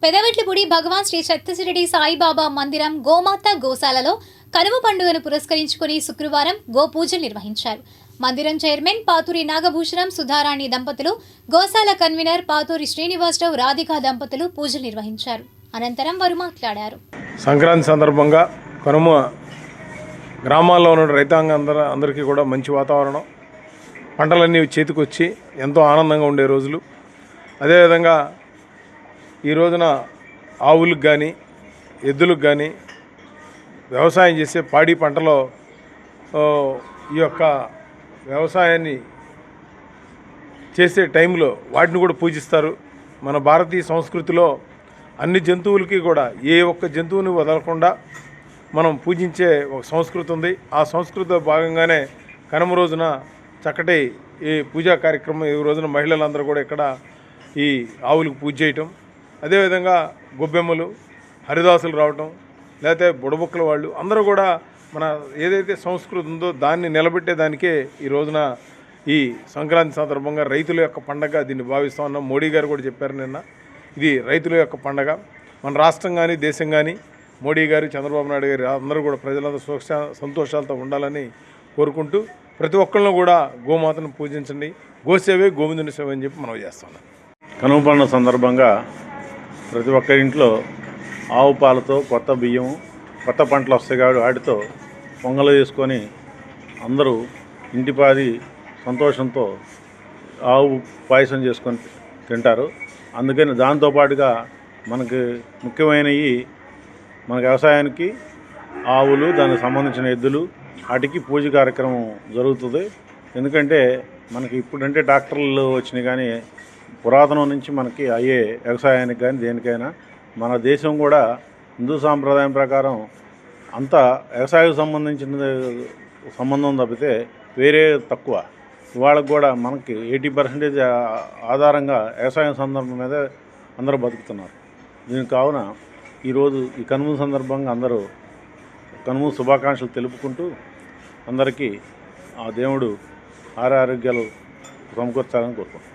పెదవెట్లపూడి భగవాన్ శ్రీ సత్యశ్రీరెడ్డి సాయిబాబా మందిరం గోమాత గోశాలలో కనుమ పండుగను పురస్కరించుకుని శుక్రవారం గోపూజలు నిర్వహించారు. మందిరం చైర్మన్ పాతూరి నాగభూషణం సుధారాణి దంపతులు, గోశాల కన్వీనర్ పాతూరి శ్రీనివాసరావు రాధికా దంపతులు పూజలు నిర్వహించారు. అనంతరం వారు మాట్లాడారు. సంక్రాంతి సందర్భంగా కనుమ గ్రామాల్లో ఉన్న రైతాంగం అందరికీ కూడా మంచి వాతావరణం, పంటలన్నీ చేతికొచ్చి ఎంతో ఆనందంగా ఉండే రోజులు. అదేవిధంగా ఈ రోజున ఆవులకు కానీ ఎద్దులకు కానీ వ్యవసాయం చేసే పాడి పంటలో ఈ యొక్క వ్యవసాయాన్ని చేసే టైంలో వాటిని కూడా పూజిస్తారు. మన భారతీయ సంస్కృతిలో అన్ని జంతువులకి కూడా ఏ ఒక్క జంతువుని వదలకుండా మనం పూజించే ఒక సంస్కృతి ఉంది. ఆ సంస్కృతిలో భాగంగానే కనుమ రోజున చక్కటి ఈ పూజా కార్యక్రమం ఈ రోజున మహిళలందరూ కూడా ఇక్కడ ఈ ఆవులకు పూజ చేయటం, అదేవిధంగా గొబ్బెమ్మలు, హరిదాసులు రావటం, లేకపోతే బుడబుక్కల వాళ్ళు అందరూ కూడా మన ఏదైతే సంస్కృతి ఉందో దాన్ని నిలబెట్టేదానికే ఈ రోజున ఈ సంక్రాంతి సందర్భంగా రైతుల యొక్క పండగ దీన్ని భావిస్తూ ఉన్నాం. మోడీ గారు కూడా చెప్పారు నిన్న, ఇది రైతుల యొక్క పండగ. మన రాష్ట్రం కానీ దేశం కానీ మోడీ గారు, చంద్రబాబు నాయుడు గారు అందరూ కూడా ప్రజలందరూ సుఖ సంతోషాలతో ఉండాలని కోరుకుంటూ ప్రతి ఒక్కళ్ళను కూడా గోమాతను పూజించండి, గోసేవే గోవిందుని సేవ అని చెప్పి మనం చేస్తున్నాం. కనుమ పండుగ సందర్భంగా ప్రతి ఒక్క ఇంట్లో ఆవు పాలతో కొత్త బియ్యం, కొత్త పంటలు వస్తాయి కాబట్టి వాటితో పొంగలు చేసుకొని అందరూ ఇంటిపాది సంతోషంతో ఆవు పాయసం చేసుకొని తింటారు. అందుకని దాంతోపాటుగా మనకి ముఖ్యమైనవి మన వ్యవసాయానికి ఆవులు, దానికి సంబంధించిన ఎద్దులు, వాటికి పూజ కార్యక్రమం జరుగుతుంది. ఎందుకంటే మనకి ఇప్పుడంటే ట్రాక్టర్లు వచ్చినాయి, కానీ పురాతనం నుంచి మనకి అయ్యే వ్యవసాయానికి కానీ దేనికైనా మన దేశం కూడా హిందూ సాంప్రదాయం ప్రకారం అంతా వ్యవసాయం సంబంధించిన సంబంధం తప్పితే వేరే తక్కువ. వాళ్ళకు కూడా మనకి 80% ఆధారంగా వ్యవసాయం సందర్భం మీద అందరూ బతుకుతున్నారు. దీనికి కావున ఈరోజు ఈ కనుమ సందర్భంగా అందరూ కనుమ శుభాకాంక్షలు తెలుపుకుంటూ అందరికీ ఆ దేవుడు ఆరోగ్యాలు సమకూర్చాలని కోరుకుంటున్నాం.